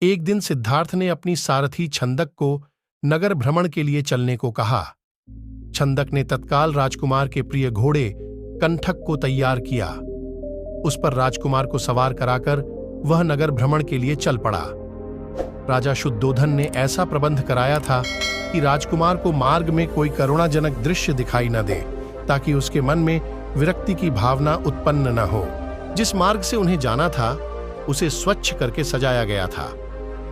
एक दिन सिद्धार्थ ने अपनी सारथी छंदक को नगर भ्रमण के लिए चलने को कहा। छंदक ने तत्काल राजकुमार के प्रिय घोड़े कंठक को तैयार किया। उस पर राजकुमार को सवार कराकर वह नगर भ्रमण के लिए चल पड़ा। राजा शुद्धोधन ने ऐसा प्रबंध कराया था कि राजकुमार को मार्ग में कोई करुणाजनक दृश्य दिखाई न दे, ताकि उसके मन में विरक्ति की भावना उत्पन्न न हो। जिस मार्ग से उन्हें जाना था उसे स्वच्छ करके सजाया गया था।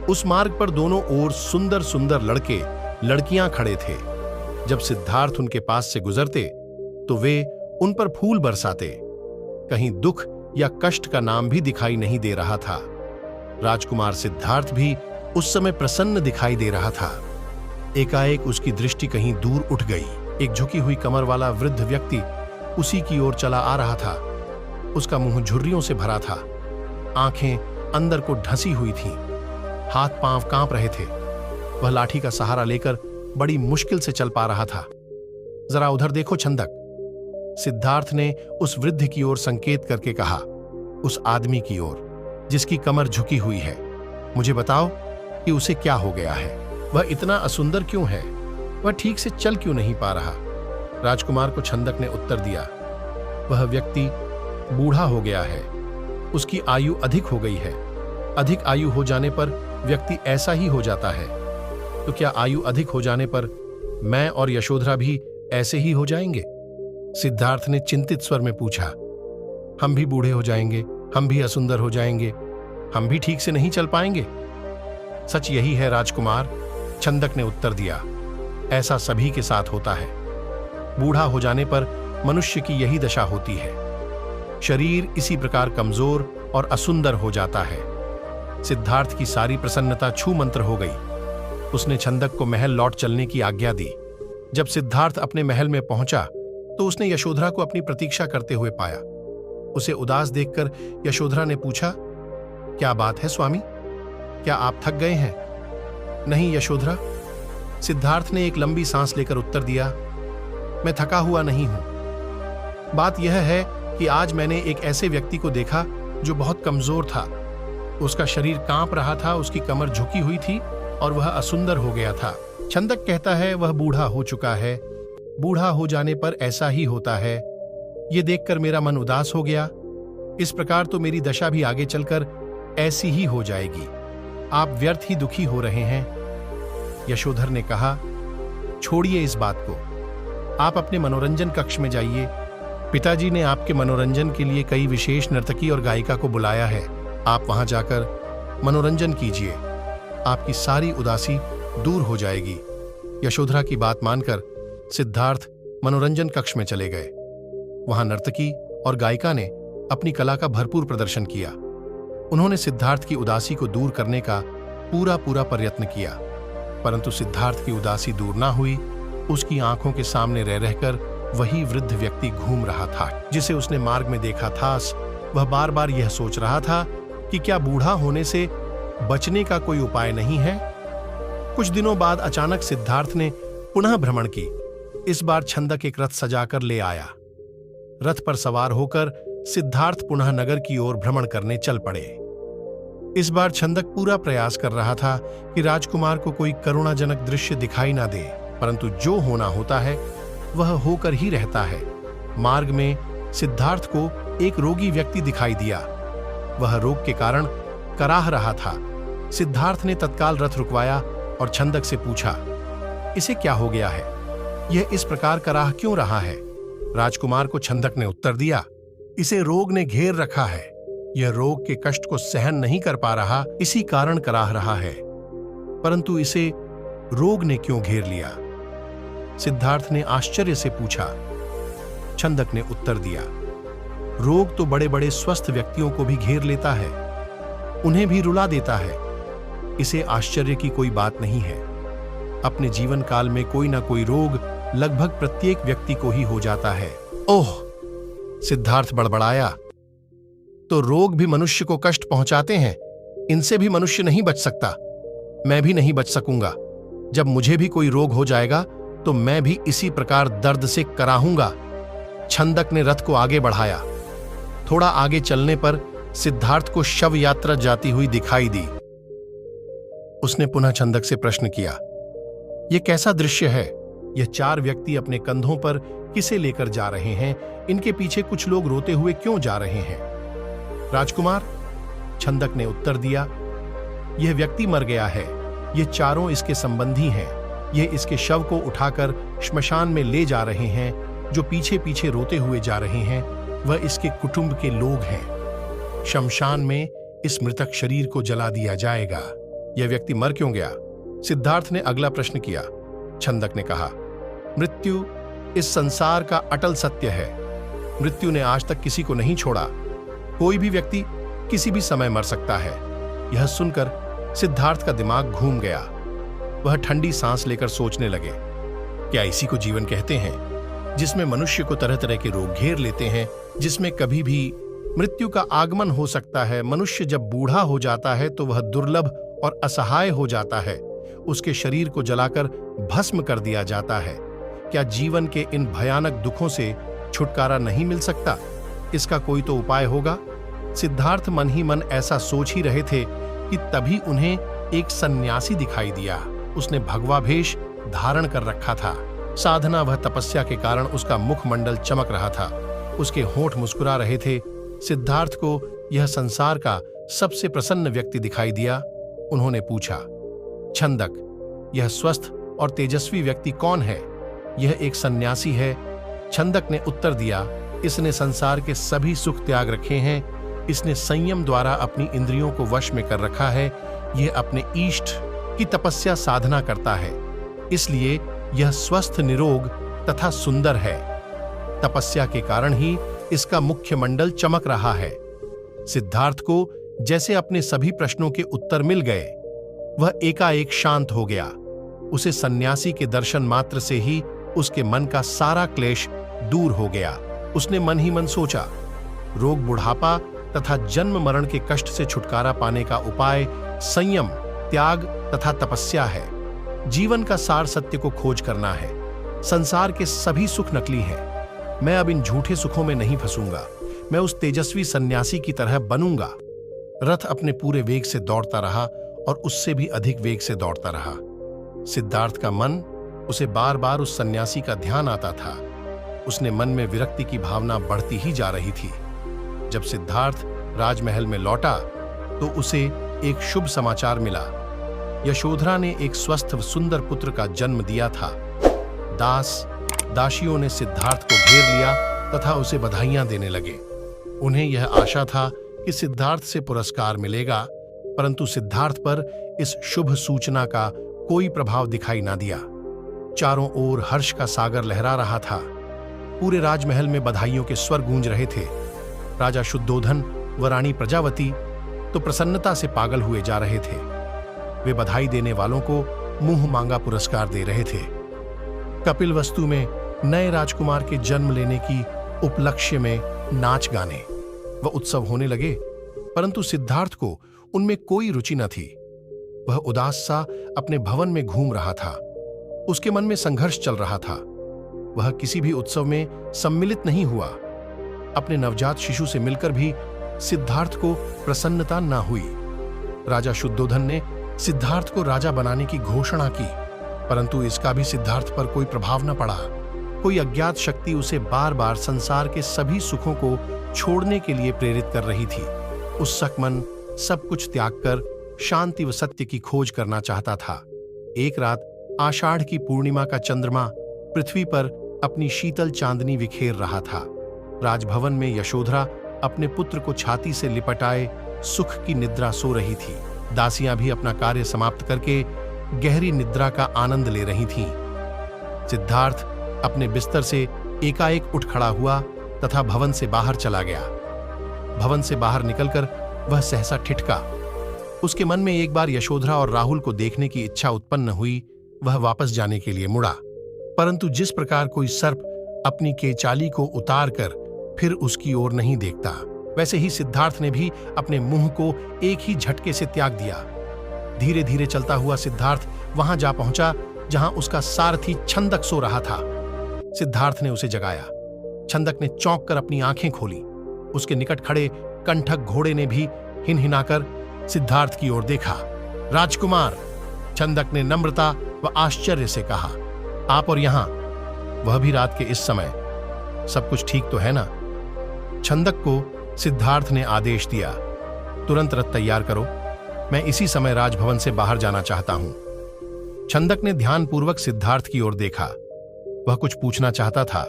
उस मार्ग पर दोनों ओर सुंदर सुंदर लड़के लड़कियां खड़े थे। जब सिद्धार्थ उनके पास से गुजरते तो वे उन पर फूल बरसाते। कहीं दुख या कष्ट का नाम भी दिखाई नहीं दे रहा था। राजकुमार सिद्धार्थ भी उस समय प्रसन्न दिखाई दे रहा था। एकाएक उसकी दृष्टि कहीं दूर उठ गई। एक झुकी हुई कमर वाला वृद्ध व्यक्ति उसी की ओर चला आ रहा था। उसका मुंह झुर्रियों से भरा था, आंखें अंदर को ढंसी हुई थीं, हाथ पांव कांप रहे थे। वह लाठी का सहारा लेकर बड़ी मुश्किल से चल पा रहा था। जरा उधर देखो छंदक, सिद्धार्थ ने उस वृद्ध की ओर संकेत करके कहा, उस आदमी की ओर जिसकी कमर झुकी हुई है। मुझे बताओ कि उसे क्या हो गया है, वह इतना असुंदर क्यों है, वह ठीक से चल क्यों नहीं पा रहा। राजकुमार को छंदक ने उत्तर दिया, वह व्यक्ति बूढ़ा हो गया है, उसकी आयु अधिक हो गई है। अधिक आयु हो जाने पर व्यक्ति ऐसा ही हो जाता है। तो क्या आयु अधिक हो जाने पर मैं और यशोधरा भी ऐसे ही हो जाएंगे? सिद्धार्थ ने चिंतित स्वर में पूछा। हम भी बूढ़े हो जाएंगे, हम भी असुंदर हो जाएंगे, हम भी ठीक से नहीं चल पाएंगे। सच यही है राजकुमार, छंदक ने उत्तर दिया। ऐसा सभी के साथ होता है। बूढ़ा हो जाने पर मनुष्य की यही दशा होती है। शरीर इसी प्रकार कमजोर और असुंदर हो जाता है। सिद्धार्थ की सारी प्रसन्नता छू मंत्र हो गई। उसने छंदक को महल लौट चलने की आज्ञा दी। जब सिद्धार्थ अपने महल में पहुंचा तो उसने यशोधरा को अपनी प्रतीक्षा करते हुए पाया। उसे उदास देखकर यशोधरा ने पूछा, क्या बात है स्वामी, क्या आप थक गए हैं? नहीं यशोधरा, सिद्धार्थ ने एक लंबी सांस लेकर उत्तर दिया, मैं थका हुआ नहीं हूं। बात यह है कि आज मैंने एक ऐसे व्यक्ति को देखा जो बहुत कमजोर था। उसका शरीर कांप रहा था, उसकी कमर झुकी हुई थी और वह असुंदर हो गया था। छंदक कहता है वह बूढ़ा हो चुका है। बूढ़ा हो जाने पर ऐसा ही होता है। ये देखकर मेरा मन उदास हो गया। इस प्रकार तो मेरी दशा भी आगे चलकर ऐसी ही हो जाएगी। आप व्यर्थ ही दुखी हो रहे हैं। यशोधर ने कहा, छोड़िए इस बात को, आप अपने मनोरंजन कक्ष में जाइए। पिताजी ने आपके मनोरंजन के लिए कई विशेष नर्तकी और गायिका को बुलाया है। आप वहां जाकर मनोरंजन कीजिए, आपकी सारी उदासी दूर हो जाएगी। यशोधरा की बात मानकर सिद्धार्थ मनोरंजन कक्ष में चले गए। वहां नर्तकी और गायिका ने अपनी कला का भरपूर प्रदर्शन किया। उन्होंने सिद्धार्थ की उदासी को दूर करने का पूरा प्रयत्न किया, परंतु सिद्धार्थ की उदासी दूर ना हुई। उसकी आंखों के सामने रह रहकर वही वृद्ध व्यक्ति घूम रहा था जिसे उसने मार्ग में देखा था। वह बार बार यह सोच रहा था कि क्या बूढ़ा होने से बचने का कोई उपाय नहीं है। कुछ दिनों बाद अचानक सिद्धार्थ ने पुनः भ्रमण की। इस बार छंदक एक रथ सजाकर ले आया। रथ पर सवार होकर सिद्धार्थ पुनः नगर की ओर भ्रमण करने चल पड़े। इस बार छंदक पूरा प्रयास कर रहा था कि राजकुमार को कोई करुणाजनक दृश्य दिखाई ना दे, परंतु जो होना होता है वह होकर ही रहता है। मार्ग में सिद्धार्थ को एक रोगी व्यक्ति दिखाई दिया। वह रोग के कारण कराह रहा था। सिद्धार्थ ने तत्काल रथ रुकवाया और छंदक से पूछा, इसे क्या हो गया है, यह इस प्रकार कराह क्यों रहा है? राजकुमार को छंदक ने उत्तर दिया, इसे रोग ने घेर रखा है। यह रोग के कष्ट को सहन नहीं कर पा रहा, इसी कारण कराह रहा है। परंतु इसे रोग ने क्यों घेर लिया? सिद्धार्थ ने आश्चर्य से पूछा। छंदक ने उत्तर दिया, रोग तो बड़े बड़े स्वस्थ व्यक्तियों को भी घेर लेता है, उन्हें भी रुला देता है। इसे आश्चर्य की कोई बात नहीं है। अपने जीवन काल में कोई ना कोई रोग लगभग प्रत्येक व्यक्ति को ही हो जाता है। ओह, सिद्धार्थ बड़बड़ाया, तो रोग भी मनुष्य को कष्ट पहुंचाते हैं, इनसे भी मनुष्य नहीं बच सकता। मैं भी नहीं बच सकूंगा। जब मुझे भी कोई रोग हो जाएगा तो मैं भी इसी प्रकार दर्द से कराहूंगा। छंदक ने रथ को आगे बढ़ाया। थोड़ा आगे चलने पर सिद्धार्थ को शव यात्रा जाती हुई दिखाई दी। उसने पुनः छंदक से प्रश्न किया। यह कैसा दृश्य है? यह 4 व्यक्ति अपने कंधों पर किसे लेकर जा रहे हैं? इनके पीछे कुछ लोग रोते हुए क्यों जा रहे हैं? राजकुमार, छंदक ने उत्तर दिया, यह व्यक्ति मर गया है। ये चारों इसके संबंधी हैं। ये इसके शव को उठाकर श्मशान में ले जा रहे हैं। जो पीछे पीछे रोते हुए जा रहे हैं वह इसके कुटुंब के लोग हैं। शमशान में इस मृतक शरीर को जला दिया जाएगा। यह व्यक्ति मर क्यों गया? सिद्धार्थ ने अगला प्रश्न किया। छंदक ने कहा, मृत्यु इस संसार का अटल सत्य है। मृत्यु ने आज तक किसी को नहीं छोड़ा। कोई भी व्यक्ति किसी भी समय मर सकता है। यह सुनकर सिद्धार्थ का दिमाग घूम गया। वह ठंडी सांस लेकर सोचने लगे, क्या इसी को जीवन कहते हैं, जिसमें मनुष्य को तरह तरह के रोग घेर लेते हैं, जिसमें कभी भी मृत्यु का आगमन हो सकता है। मनुष्य जब बूढ़ा हो जाता है तो वह दुर्लभ और असहाय हो जाता है। उसके शरीर को जलाकर भस्म कर दिया जाता है। क्या जीवन के इन भयानक दुखों से छुटकारा नहीं मिल सकता? इसका कोई तो उपाय होगा। सिद्धार्थ मन ही मन ऐसा सोच ही रहे थे कि तभी उन्हें एक सन्यासी दिखाई दिया। उसने भगवा भेष धारण कर रखा था। साधना व तपस्या के कारण उसका मुखमंडल चमक रहा था। उसके होंठ मुस्कुरा रहे थे। सिद्धार्थ को यह संसार का सबसे प्रसन्न व्यक्ति दिखाई दिया। उन्होंने पूछा, छंदक, यह स्वस्थ और तेजस्वी व्यक्ति कौन है? यह एक सन्यासी है। छंदक ने उत्तर दिया, इसने संसार के सभी सुख त्याग रखे हैं। इसने संयम द्वारा अपनी इंद्रियों को वश में कर रखा है। यह अपने इष्ट की तपस्या साधना करता है, इसलिए यह स्वस्थ, निरोग तथा सुंदर है। तपस्या के कारण ही इसका मुख्य मंडल चमक रहा है। सिद्धार्थ को जैसे अपने सभी प्रश्नों के उत्तर मिल गए। वह एकाएक शांत हो गया। उसे सन्यासी के दर्शन मात्र से ही उसके मन का सारा क्लेश दूर हो गया। उसने मन ही मन सोचा, रोग, बुढ़ापा तथा जन्म मरण के कष्ट से छुटकारा पाने का उपाय संयम, त्याग तथा तपस्या है। जीवन का सार सत्य को खोज करना है। संसार के सभी सुख नकली हैं। मैं अब इन झूठे सुखों में नहीं फंसूंगा। मैं उस तेजस्वी सन्यासी की तरह बनूंगा। रथ अपने पूरे वेग से दौड़ता रहा और उससे भी अधिक वेग से दौड़ता रहा। सिद्धार्थ का मन, उसे बार बार उस सन्यासी का ध्यान आता था। उसने मन में विरक्ति की भावना बढ़ती ही जा रही थी। जब सिद्धार्थ राजमहल में लौटा तो उसे एक शुभ समाचार मिला। यशोधरा ने एक स्वस्थ व सुंदर पुत्र का जन्म दिया था। दासियों ने सिद्धार्थ को घेर लिया तथा उसे बधाइयां देने लगे। उन्हें यह आशा था कि सिद्धार्थ से पुरस्कार मिलेगा, परंतु सिद्धार्थ पर इस शुभ सूचना का कोई प्रभाव दिखाई ना दिया। चारों ओर हर्ष का सागर लहरा रहा था। पूरे राजमहल में बधाइयों के स्वर गूंज रहे थे। राजा शुद्धोधन व रानी प्रजावती तो प्रसन्नता से पागल हुए जा रहे थे। वे बधाई देने वालों को मुंह मांगा पुरस्कार दे रहे थे। कपिलवस्तु में नए राजकुमार के जन्म लेने की उपलक्ष्य में नाच गाने व उत्सव होने लगे, परंतु सिद्धार्थ को उनमें कोई रुचि न थी। वह उदास सा अपने भवन में घूम रहा था। उसके मन में संघर्ष चल रहा था। वह किसी भी उत्सव में सम्मिलित नहीं हुआ। अपने नवजात शिशु से मिलकर भी सिद्धार्थ को प्रसन्नता न हुई। राजा शुद्धोधन ने सिद्धार्थ को राजा बनाने की घोषणा की, परंतु इसका भी सिद्धार्थ पर कोई प्रभाव न पड़ा। कोई अज्ञात शक्ति उसे बार बार संसार के सभी सुखों को छोड़ने के लिए प्रेरित कर रही थी। उत्सुक मन सब कुछ त्याग कर शांति व सत्य की खोज करना चाहता था। एक रात आषाढ़ की पूर्णिमा का चंद्रमा पृथ्वी पर अपनी शीतल चांदनी बिखेर रहा था। राजभवन में यशोधरा अपने पुत्र को छाती से लिपटाए सुख की निद्रा सो रही थी। दासियां भी अपना कार्य समाप्त करके गहरी निद्रा का आनंद ले रही थीं। सिद्धार्थ अपने बिस्तर से एकाएक उठ खड़ा हुआ तथा भवन से बाहर चला गया। भवन से बाहर निकलकर वह सहसा ठिठका। उसके मन में एक बार यशोधरा और राहुल को देखने की इच्छा उत्पन्न हुई। वह वापस जाने के लिए मुड़ा, परंतु जिस प्रकार कोई सर्प अपनी केचाली को उतार कर फिर उसकी ओर नहीं देखता, वैसे ही सिद्धार्थ ने भी अपने मुंह को एक ही झटके से त्याग दिया। धीरे धीरे चलता हुआ सिद्धार्थ वहां जा पहुंचा जहां उसका सारथी छंदक सो रहा था। सिद्धार्थ ने उसे जगाया। छंदक ने चौंक कर अपनी आंखें खोली। उसके निकट खड़े कंठक घोड़े ने भी हिनहिनाकर सिद्धार्थ की ओर देखा। राजकुमार, छंदक ने नम्रता व आश्चर्य से कहा। आप और यहां, वह भी रात के इस समय, सब कुछ ठीक तो है ना? छंदक को सिद्धार्थ ने आदेश दिया, तुरंत रथ तैयार करो, मैं इसी समय राजभवन से बाहर जाना चाहता हूं। छंदक ने ध्यानपूर्वक सिद्धार्थ की ओर देखा। वह कुछ पूछना चाहता था,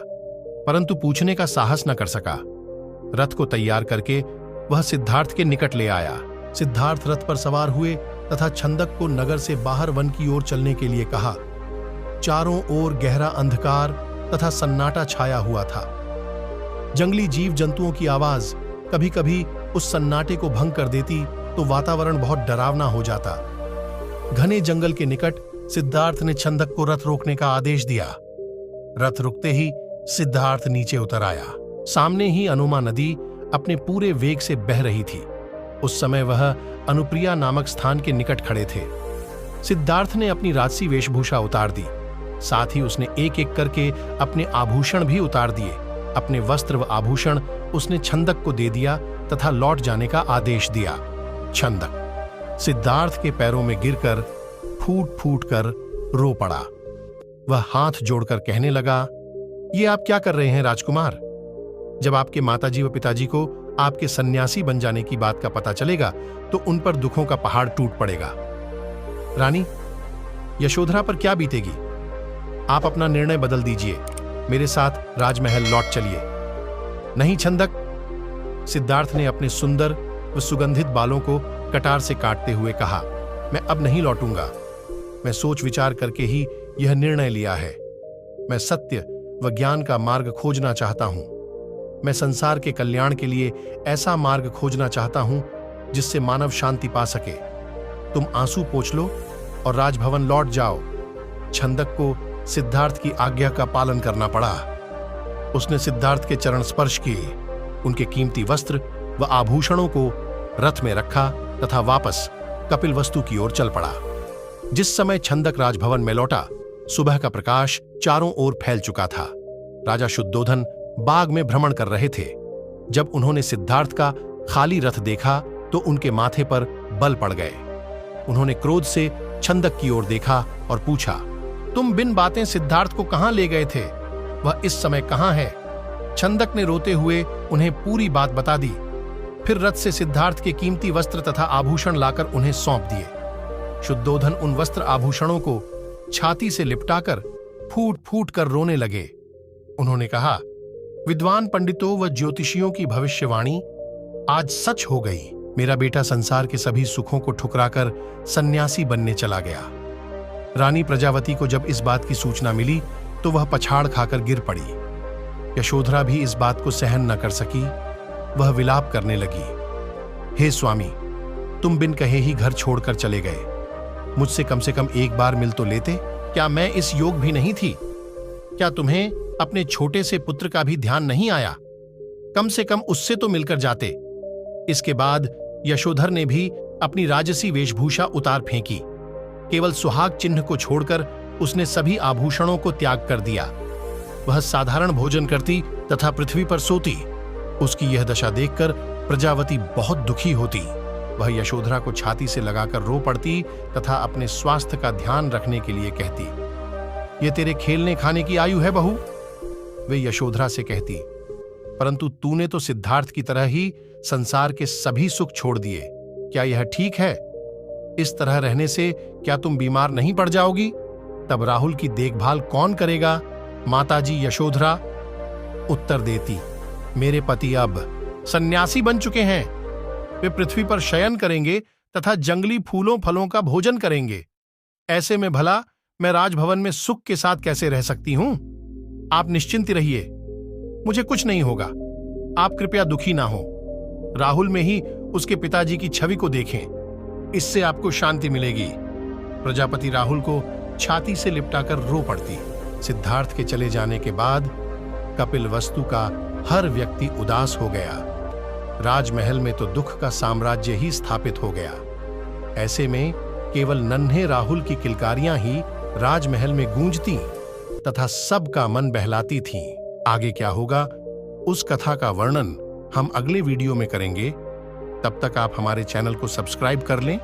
परंतु पूछने का साहस न कर सका। रथ को तैयार करके वह सिद्धार्थ के निकट ले आया। सिद्धार्थ रथ पर सवार हुए तथा छंदक को नगर से बाहर वन की ओर चलने के लिए कहा। चारों ओर गहरा अंधकार तथा सन्नाटा छाया हुआ था। जंगली जीव जंतुओं की आवाज कभी कभी उस सन्नाटे को भंग कर देती तो वातावरण बहुत डरावना हो जाता। घने जंगल के निकट सिद्धार्थ ने छंदक को रथ रोकने का आदेश दिया। रथ रुकते ही सिद्धार्थ नीचे उतर आया। सामने ही अनुमा नदी अपने पूरे वेग से बह रही थी। उस समय वह अनुप्रिया नामक स्थान के निकट खड़े थे। सिद्धार्थ ने अपनी राजसी वेशभूषा उतार दी, साथ ही उसने एक एक करके अपने आभूषण भी उतार दिए। अपने वस्त्र व आभूषण उसने छंदक को दे दिया तथा लौट जाने का आदेश दिया। छंदक सिद्धार्थ के पैरों में गिरकर फूट फूट कर रो पड़ा। वह हाथ जोड़कर कहने लगा, ये आप क्या कर रहे हैं राजकुमार? जब आपके माताजी व पिताजी को आपके सन्यासी बन जाने की बात का पता चलेगा तो उन पर दुखों का पहाड़ टूट पड़ेगा। रानी, यशोधरा पर क्या बीतेगी? आप अपना निर्णय बदल दीजिए, मेरे साथ राजमहल लौट चलिए। नहीं छंदक, सिद्धार्थ ने अपने सुंदर व सुगंधित बालों को कटार से काटते हुए कहा, मैं अब नहीं लौटूंगा। मैं सोच विचार करके ही यह निर्णय लिया है। मैं सत्य व ज्ञान का मार्ग खोजना चाहता हूं। मैं संसार के कल्याण के लिए ऐसा मार्ग खोजना चाहता हूं जिससे मानव शांति पा सके। तुम आंसू पोंछ लो और राजभवन लौट जाओ। छंदक को सिद्धार्थ की आज्ञा का पालन करना पड़ा। उसने सिद्धार्थ के चरण स्पर्श किए, उनके कीमती वस्त्र व आभूषणों को रथ में रखा तथा वापस कपिलवस्तु की ओर चल पड़ा। जिस समय छंदक राजभवन में लौटा, सुबह का प्रकाश चारों ओर फैल चुका था। राजा शुद्धोधन बाग में भ्रमण कर रहे थे। जब उन्होंने सिद्धार्थ का खाली रथ देखा तो उनके माथे पर बल पड़ गए। उन्होंने क्रोध से छंदक की ओर देखा और पूछा, तुम बिन बातें सिद्धार्थ को कहां ले गए थे? वह इस समय कहां है? छंदक ने रोते हुए उन्हें पूरी बात बता दी। फिर रथ से सिद्धार्थ के कीमती वस्त्र तथा आभूषण लाकर उन्हें सौंप दिए। शुद्धोधन उन वस्त्र आभूषणों को छाती से लिपटाकर फूट फूट कर रोने लगे। उन्होंने कहा, विद्वान पंडितों व ज्योतिषियों की भविष्यवाणी आज सच हो गई। मेरा बेटा संसार के सभी सुखों को ठुकराकर सन्यासी बनने चला गया। रानी प्रजावती को जब इस बात की सूचना मिली तो वह पछाड़ खाकर गिर पड़ी। यशोधरा भी इस बात को सहन न कर सकी। वह विलाप करने लगी, हे स्वामी, तुम बिन कहे ही घर छोड़कर चले गए। मुझसे कम से कम एक बार मिल तो लेते। क्या मैं इस योग भी नहीं थी? क्या तुम्हें अपने छोटे से पुत्र का भी ध्यान नहीं आया? कम से कम उससे तो मिलकर जाते। इसके बाद यशोधर ने भी अपनी राजसी वेशभूषा उतार फेंकी। केवल सुहाग चिन्ह को छोड़कर उसने सभी आभूषणों को त्याग कर दिया। वह साधारण भोजन करती तथा पृथ्वी पर सोती। उसकी यह दशा देखकर प्रजावती बहुत दुखी होती। वह यशोधरा को छाती से लगाकर रो पड़ती तथा अपने स्वास्थ्य का ध्यान रखने के लिए कहती, ये तेरे खेलने खाने की आयु है बहू, वे यशोधरा से कहती, परंतु तूने तो सिद्धार्थ की तरह ही संसार के सभी सुख छोड़ दिए। क्या यह ठीक है? इस तरह रहने से क्या तुम बीमार नहीं पड़ जाओगी? तब राहुल की देखभाल कौन करेगा? माताजी यशोधरा उत्तर देती, मेरे पति अब सन्यासी बन चुके हैं। वे पृथ्वी पर शयन करेंगे तथा जंगली फूलों फलों का भोजन करेंगे। ऐसे में भला मैं राजभवन में सुख के साथ कैसे रह सकती हूं? आप निश्चिंत रहिए, मुझे कुछ नहीं होगा। आप कृपया दुखी ना हो। राहुल में ही उसके पिताजी की छवि को देखें, इससे आपको शांति मिलेगी। प्रजापति राहुल को छाती से लिपटाकर रो पड़ती। सिद्धार्थ के चले जाने के बाद कपिलवस्तु का हर व्यक्ति उदास हो गया। राजमहल में तो दुख का साम्राज्य ही स्थापित हो गया। ऐसे में केवल नन्हे राहुल की किलकारियां ही राजमहल में गूंजती तथा सबका मन बहलाती थीं। आगे क्या होगा, उस कथा का वर्णन हम अगले वीडियो में करेंगे। तब तक आप हमारे चैनल को सब्सक्राइब कर लें